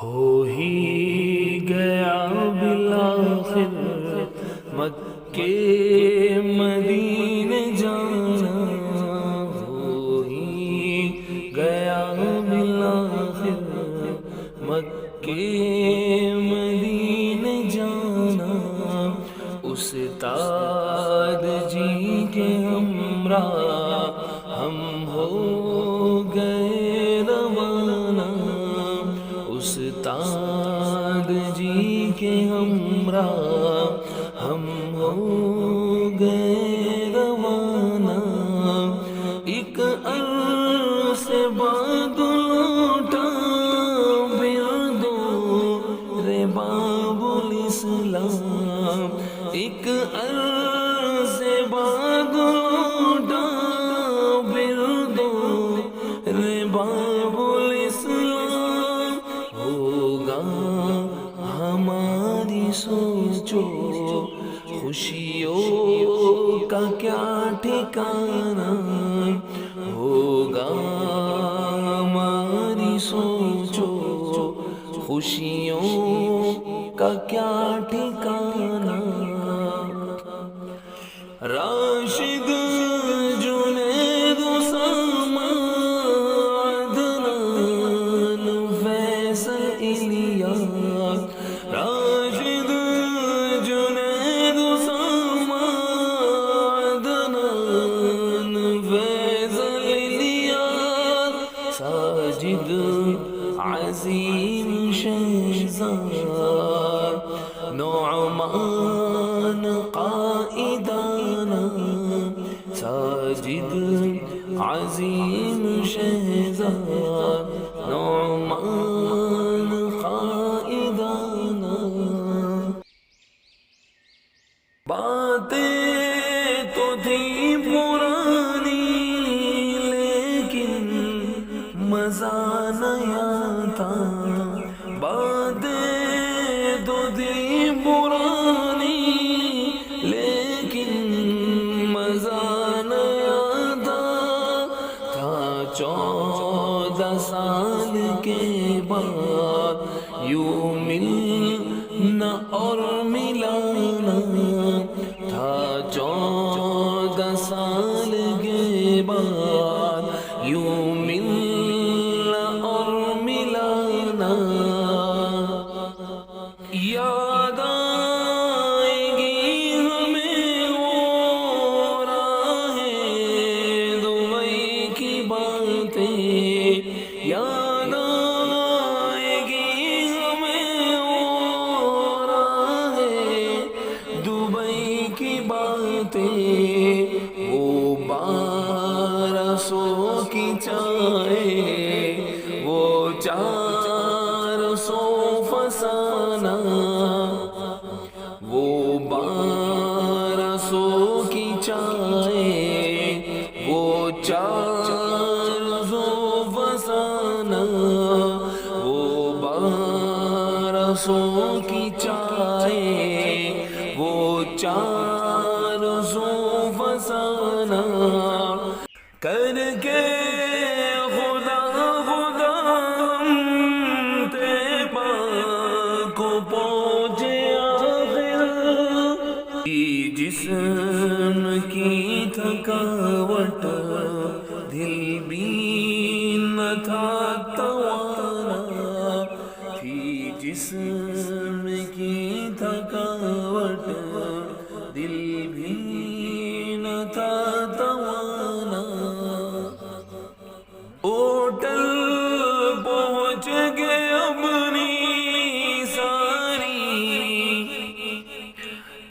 ہو ہی گیا بالآخر مکے مدینے جانا، ہو ہی گیا بالآخر مکے مدینے جانا، استاد جی کے ہمراہ ہم ہو گئے روانہ، استاد جی کے ہمراہ ہم ہو گئے روانہ، ایک عرصے بعد لوٹا بیادو رے باب الاسلام، ایک عرصے بعد لوٹا بیادو رے باب الاسلام، ہوگا ہماری سوچو خوشیوں کا کیا ٹھکانہ، ہوگا ہماری سوچو خوشیوں کا کیا ٹھکانہ، راشد جنید اسامہ عدنان فیصل الیاس، راشد جنید اسامہ عدنان فیصل الیاس، ساجد عظیم شہزاد نعمان قائدانہ، ساجد عظیم شہزاد نعمان قائدانہ، باتیں تو تھی پرانی لیکن مزہ نیا تھا، باتیں تو تھی پرانی لیکن مزہ نیا تھا، 14 سال کے بعد یوں ملنا اور ملانا تھا، 14 سال کے بعد یوں ملنا اور ملانا، یاد آئے گی ہمیں وہ راہیں دبئی کی باتیں، یاد آئے گی ہمیں وہ راہیں دبئی کی باتیں، وہ 1200 کی چائے، وہ 400 فسانہ، وہ 1200 کی چائے، وہ 400 فسانہ، وہ 1200 کی چائے، وہ 400 فسانہ، کر کے خدا خدا ہم طیبہ کو پہنچے آخر، جسم کی تھکاوٹ دل بھی نہ تھا توانا، تھی جسم کی تھکاوٹ دل بھی نہ تھا توانا، ہوٹل پہنچ گئے اپنی ساری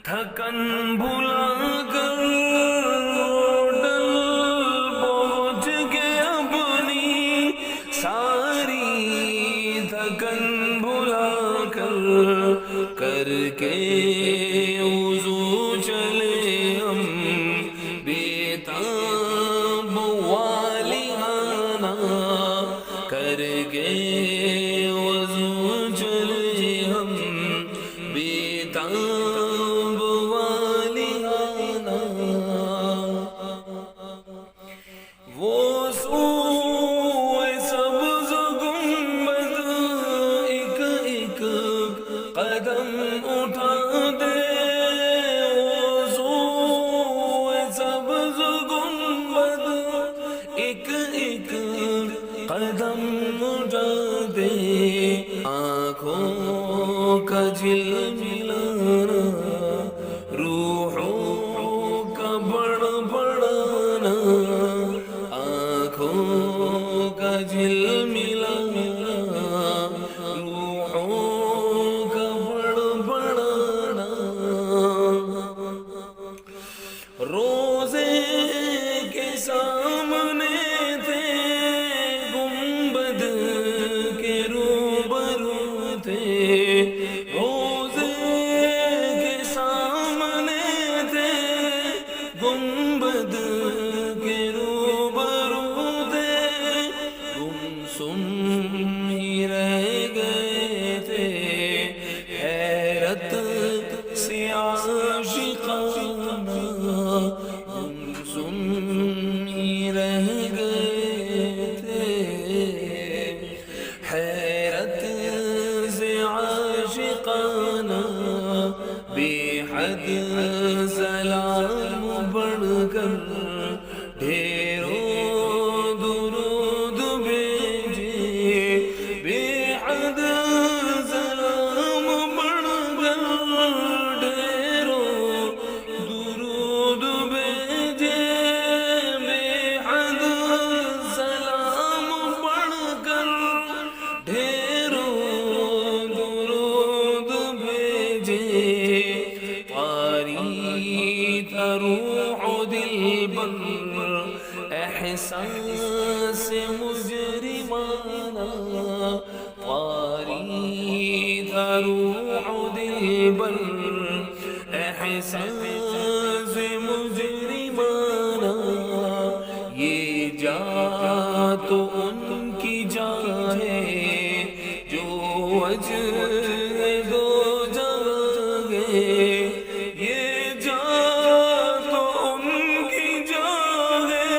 تھکن بھلا کر، ہوٹل پہنچ گئے اپنی ساری تھکن بھلا کر کے وضو چلے ہم بیتاب والیانہ، کر کے وضو چلے ہم بیتاب والیانہ، وہ سوئے سبز گنبد ایک قدم اٹھا دے وضو سبز گنبد ایک ایک قدم اٹھا دے آنکھوں کا جھلملانا روحوں کا بڑبڑانا آنکھوں کا جھلملانا روحوں کا بڑبڑانا روزے کے سامنے تھے گنبد کے روبرو تھے روزے کے سامنے تھے گنبد کے روبرو تھے گمسم ہی رہ گئے تھے حیرت سے عاشقانہ گمسم ہی رہ گئے تھے حیرت سے عاشقانہ بے حد سلام بڑھ کر ڈھیروں درود بھیجے بے حد سلام بڑھ کر ڈھیروں درود بھیجے بے حد سلام بڑھ کر ڈھیروں درود بھیجے طاری تھا روح دل بر احساس مجرمانہ طاری تھا روح دل بر احساس مجرمانہ یہ جا تو ان کی جا ہے جو وجہ دو جگہ یہ جا تو ان کی جا ہے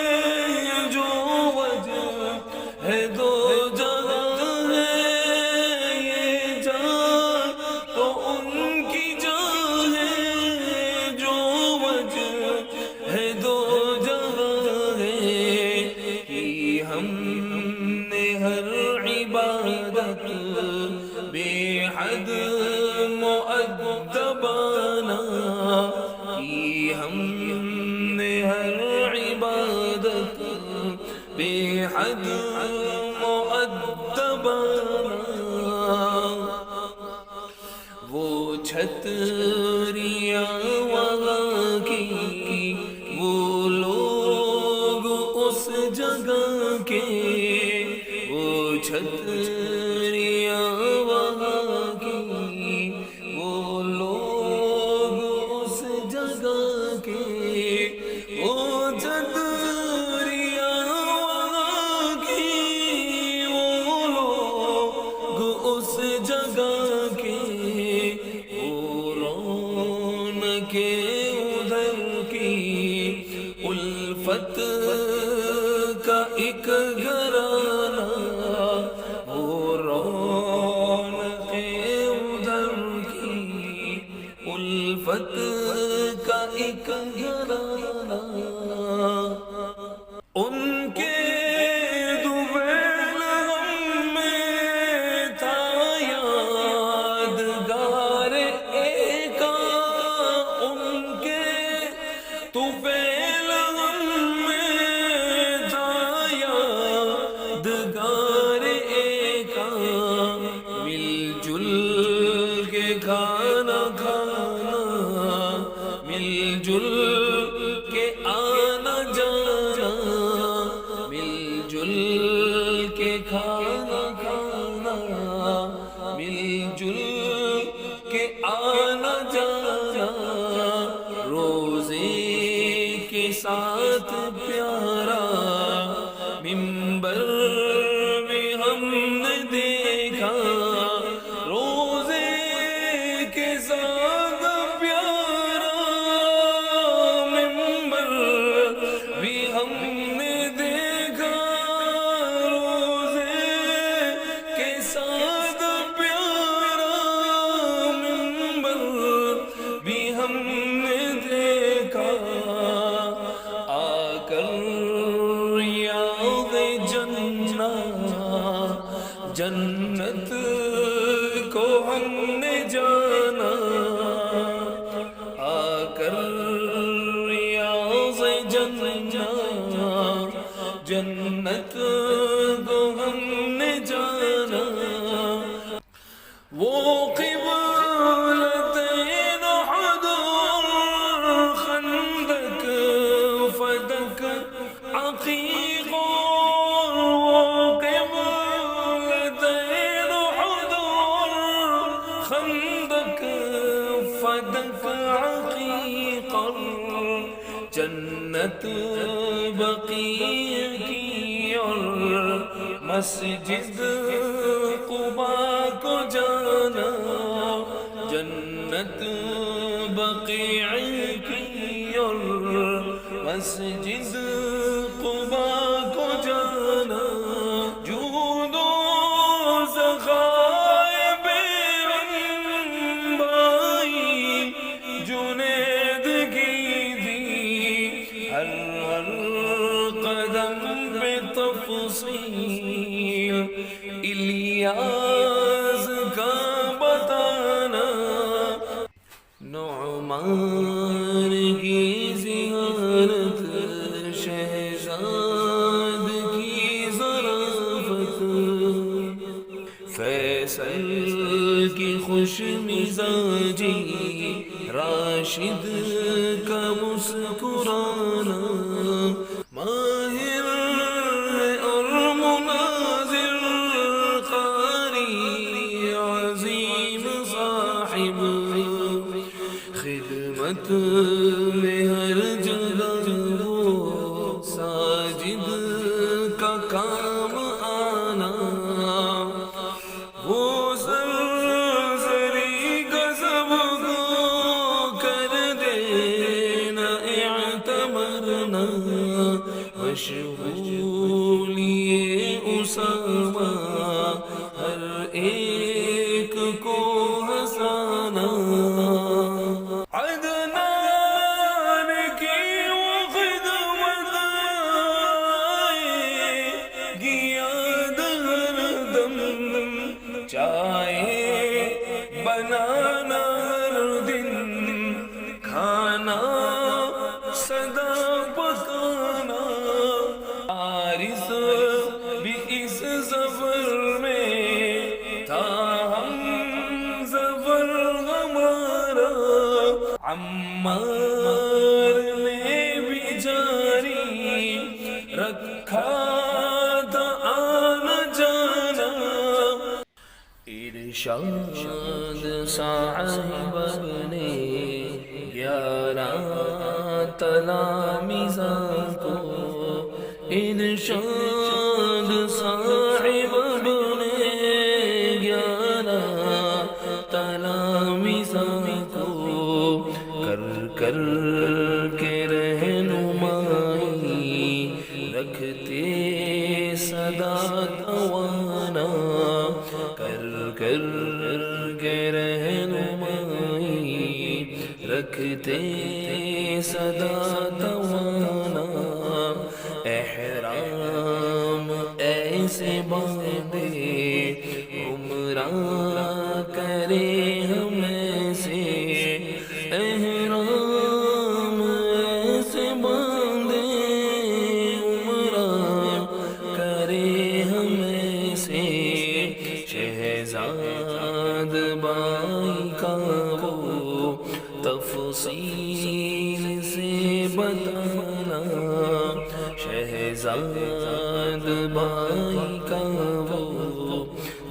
جو وجہ ہے دو جگہ ہے یہ جا تو ان کی جا ہے جو وجہ ہے دو جگہ ہے کہ ہم نے ہر عبادت بے حد مؤدبانہ کی ہم نے ہر عبادت بے حد مؤدبانہ وہ چھتریاں وہاں کی وہ لوگ اس جگہ کے وہ چھتریاں وہاں کی وہ لوگ اس جگہ کے وہ چھتریاں وہاں کی وہ لوگ اس جگہ کے وہ رونقیں ادھر کی الفت کا ایک گھرانہ وہ رونقیں ادھر کی الفت کا ایک گھرانہ ان کے دوبیل غم میں تھا یادگار ایکا ان کے طفیل غم میں تھا یادگار ایکا مل جل کے کھانا کھانا مل جل کے آنا جانا مل جل کے کھانا کھانا مل جل کے آنا جانا روزے کے ساتھ پیارا ممبر میں ہم نے دیکھا روزے کے ساتھ پیارا ممبر بھی ہم نے دیکھا روزے کے ساتھ پیارا جنت کو ہم نے جانا، آ کر ریاض جنت، جنت کو ہم نے جانا، وہ قبلتین حضور خندق فدق عقیق، وہ قبلتین حضور خندق فدق عقیق، جنت بقیع کی اور مسجد قبا کو جانا، جنت بقیع کی اور مسجد قبا کو جانا، جود و سخائے بیرنبائی جنید کی دی، ہر ہر قدم پہ تفصیل الیاس کا بتانا، نعمان کی زیارت شہزاد کی ظرافت، فیصل کی خوش مزاجی راشد کا مسکرانا، ماہر اور مناظر قاری عظیم صاحب، خدمت میں ہر جگہ وہ ساجد کا کام آنا، وہ سرسری غضب کو کر دینا اعتمرنا، مشغولی اسامہ ہر ایک کو ہنسانا، عدنان کی وہ خدمت آئے گیا ہر دم، چائے بنانا ہر دن، کھانا سدا پکانا، حارث بھی اس سفر میں تھا ہم سفر ہمارا، عمار نے بھی جاری رکھا تھا آنا جانا، ارشاد صاحب نے 11 تلامذہ کو، ارشاد صاحب نے 11 تلامذہ کو، کر کر کے رہنمائی رکھتے سدا توانا، کر کر کے رہنمائی رکھتے سدا توانا، احرام ایسے باندھے عمرہ کرے ہمیں سے، احرام ایسے باندھے عمرہ کرے ہمیں سے، شہزاد بائی کا وہ تفصیل سے بتانا، شہزاد بائی کا وہ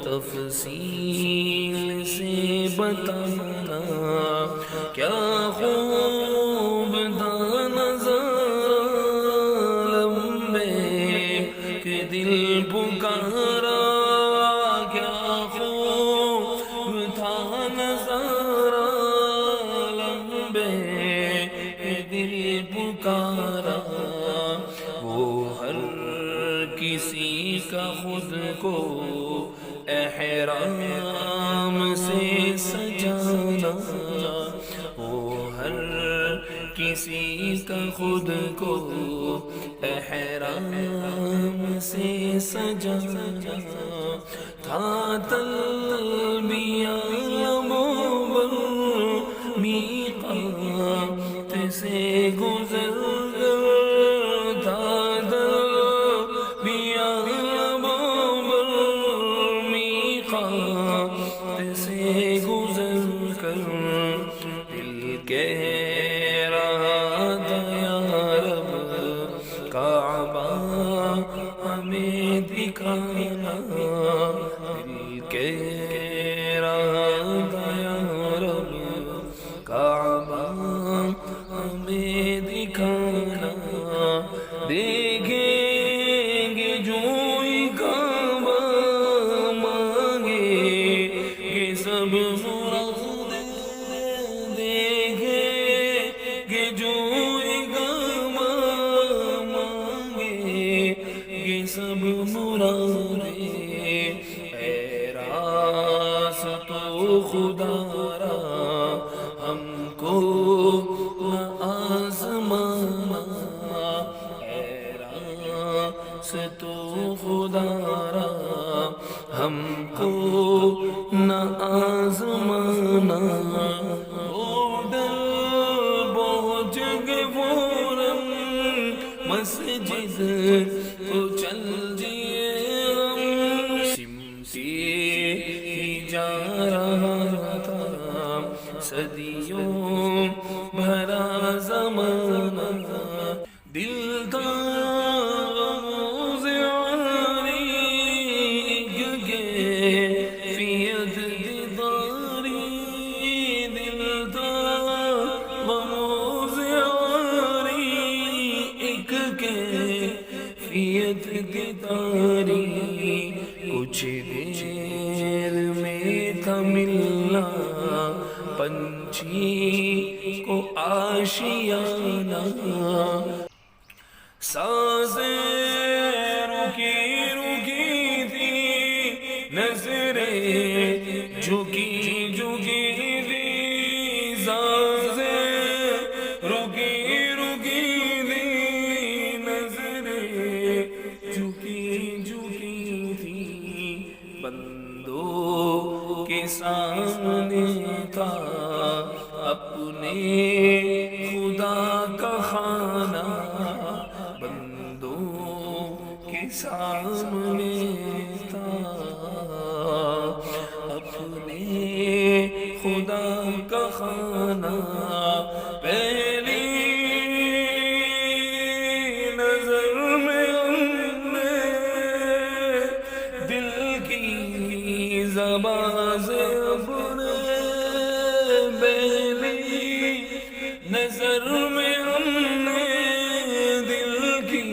تفصیل سے بتانا، کیا خوب تھا نظارہ لمبے کہ دل پکارا، کیا خوب تھا نظارہ لمبے کہ دل پکارا، وہ ہر کسی کا خود کو احرام سے سجانا، وہ ہر کسی کا خود کو احرام سے سجانا، تھا تلبیہ مبر میقات سے گزر کر، تھا تلبیہ مبر میقات سے گزر کر، دل کہہ رہا تھا یا رب کعبہ ہمیں دکھانا، دل کہہ رہا تھا یا رب کعبہ ہمیں دکھانا، دیکھیں گے جو ہی کعبہ مانگے گے سب مرادیں، دیکھیں گے جو ہی کعبہ مانگے گے سب مرادیں، اے راست و خدا را ہم کو نہ آزمانا، اے راست و خدا را ہم کو نہ آزمانا، پہنچ گئے فوراً مسجد کو چل دیے ہم، سمٹی جا رہا تھا صدیوں بھرا زمانہ، دل تھا غموز عاریق کیفیت دیداری، دل تھا غموز عاریق کیفیت دیداری، کچھ دیر میں تھا ملنا پنچھی کو آشیانہ، سانسیں رکی رکی تھی، نظریں جھکی جھکی تھی، سانسیں رکی رکی تھی، نظریں جھکی جھکی تھی، بندوں کے سامنے تھا اپنے خدا کا خانہ، بندوں کے سامنے تھا اپنے خدا کا خانہ، پہلی نظر میں ہم نے دل کی زبان سے اپنے، پہلی نظر میں ہم نے دل کی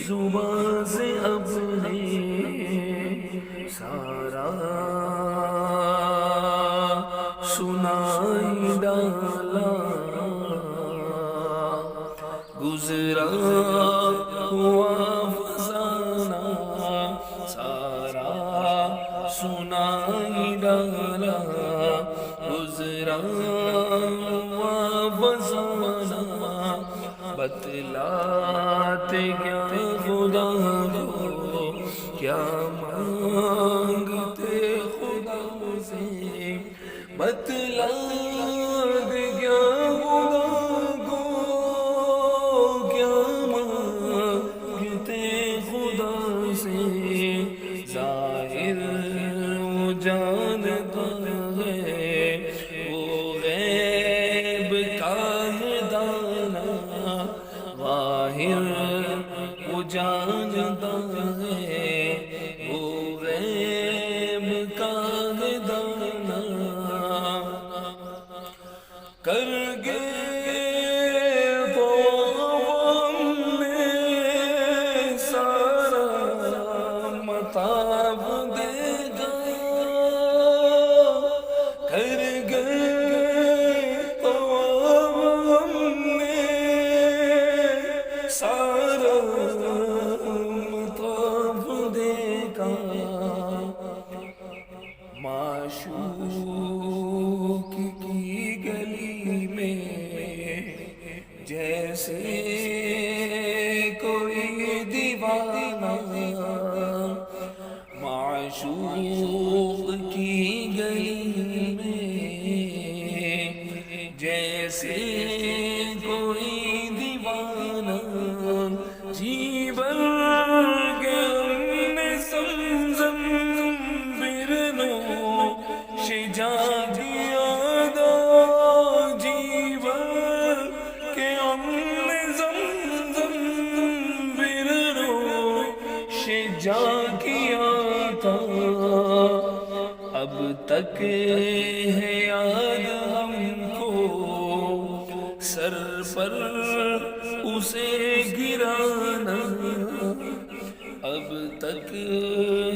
زبان سے اپنے سارا سنائی ڈالا، گزرا ہوا فسانہ سارا سنائی ڈالا، گزرا ہوا فسانہ، بتلاتے کیا خدا کو کیا مانگتے خدا سے، بتلاتے کیا خدا کو کیا مانگتے خدا سے، ظاہر وہ جانتا ہے وہ غیب کا ہے دانا، ظاہر وہ جانتا ہے وہ غیب کا ہے دانا، کر کے تو ہم نے سارا مطاف دیکھا، کر گئے تو ہم نے سارا مطاف دیکھا، معشوق کی گلی میں جیسے کوئی دیوانہ، معشوق کی گلی میں جیسے کوئی دیوانہ جی بھر کے ہم نے زمزم پھر نوش جان دیا گا جی بھر کے ہم نے زمزم پھر نوش جان کیا تھا اب تک ہے یاد ہم کو سر پر اسے گرانا اب تک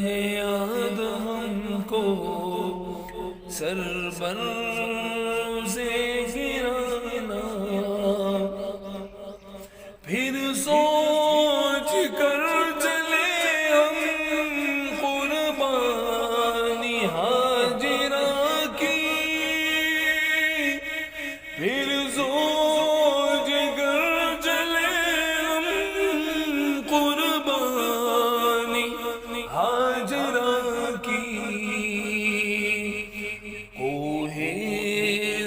ہے یاد ہم کو سر پر اسے گرانا پھر سوچ کر چلے ہم قربانی ہاجرہ کی پھر سوچ کر چلے ہم قربانی ہاجرہ کی کوہ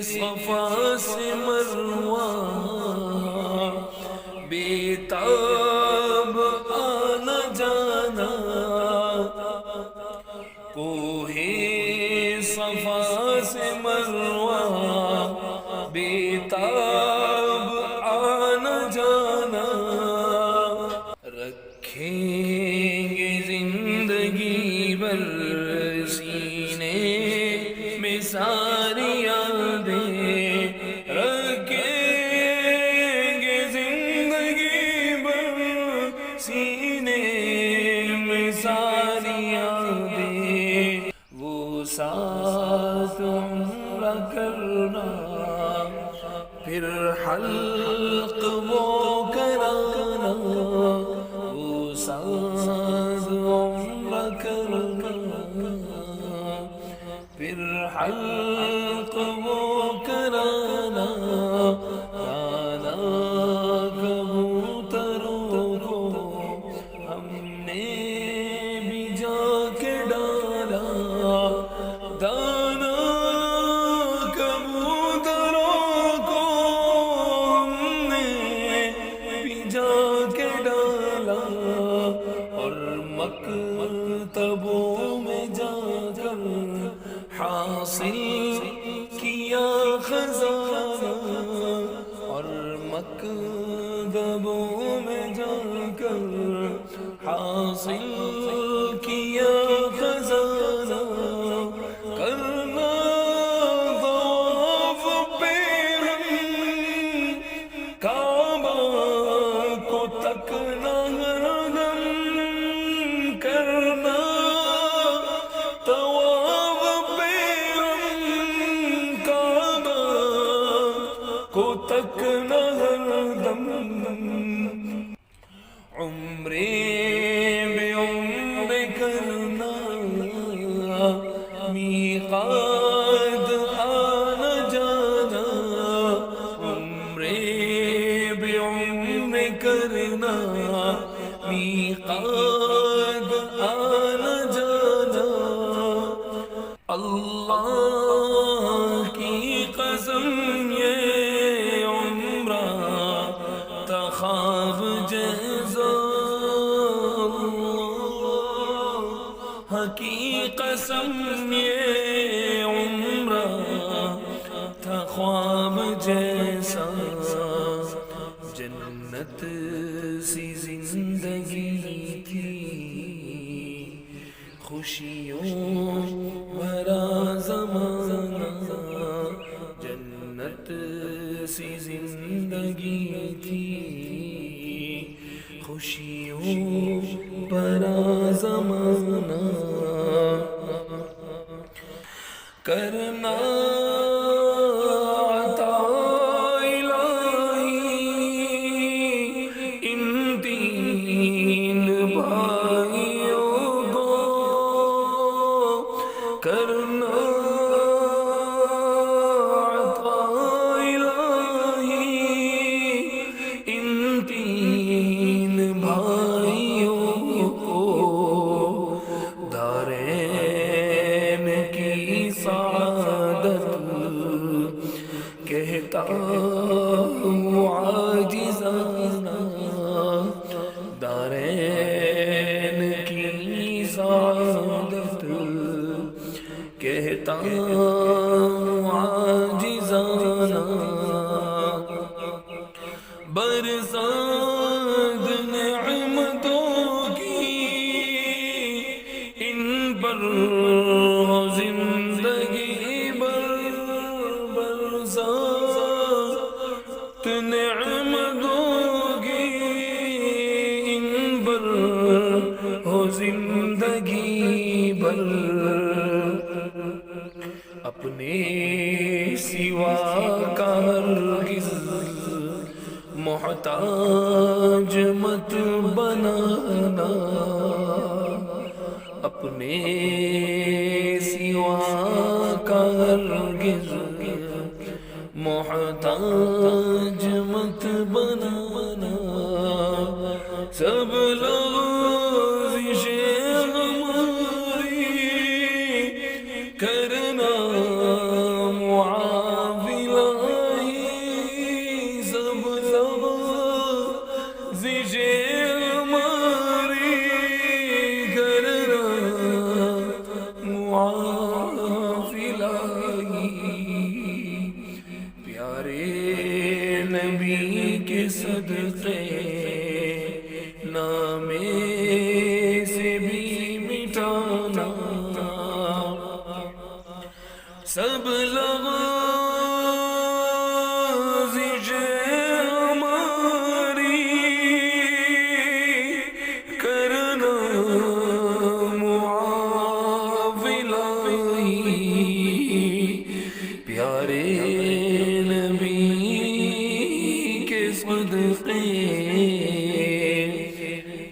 صفا سے مروہ بیتاب آنا جانا کوہ صفا سے مروہ بیتاب آنا جانا رکھیں گے زندگی بھر سینے میں ساری یادیں رکھیں گے زندگی بھر سینے میں ساری یادیں وہ ساتھ عمرہ کرنا پھر حلق وہ کرانا وہ ساتھ عمرہ کرنا پھر حلق وہ کرانا دانا کبوتروں کو ہم نے بھی جا کے ڈالا دانا کبوتروں کو ہم نے بھی جا کے ڈالا اور مکتبوں میں جا کر حاصل کیا خزانہ اور مکتبوں میں جا کر حاصل کیا خزانہ کرنا طواف پہ ہم کعبہ کو تکنا ہردم کرنا طواف پہ ہم کعبہ کو تکنا ہردم عمرے میں عمرے کرنا میقات آنا جانا عمرے میں عمرے کرنا میقات آنا جانا اللہ کی قسم یہ عمرہ تھا خواب جیسا کی قسم یہ عمرہ تھا خواب جیسا جنت سی زندگی تھی خوشیوں بھرا زمانہ جنت سی زندگی تھی خوشیوں بھرا زمانہ کرنا عطا الہی ان تین بھائیوں کو کرنا عطا الہی ان تین بھائیوں کو دارین کی کہتا ہوں عاجزانہ برسات نعمتوں کی ان پر ہو زندگی برسات نعمتوں کی ان پر ہو زندگی بھر اپنے سوا کا ہرگز محتاج مت بنانا اپنے سوا کا ہرگز محتاج مت بنانا سب لغزش ہماری کرنا معافلا سب لغزش ہماری کرنا معافلا پیارے نبی کے صدقے نام سے بھی مٹانا سب لغزش ہماری کرنا معافلا پیارے نبی کے صدقے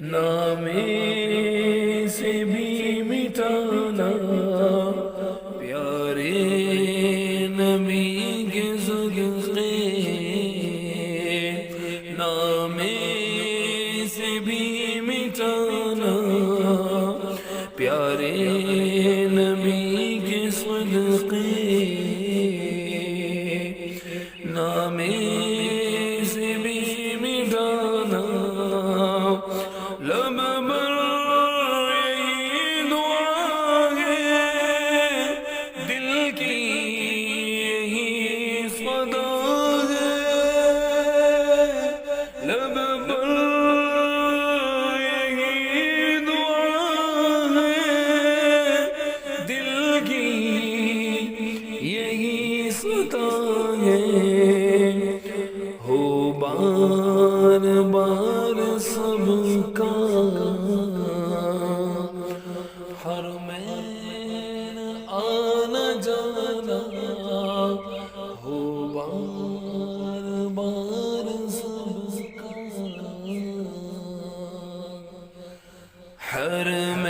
نام سے بھی مٹانا پیارے نبی کے صدقے نام سے بھی مٹانا پیارے نبی کے صدقے نام سے بھی مٹانا لب بر یہی دعا ہے دل کی یہی صدا ہے لب پر یہی دعا ہے دل کی یہی صدا ہے ہو بار بار سب کا حرمین آنا جانا ہو بار بار سب کا حرمین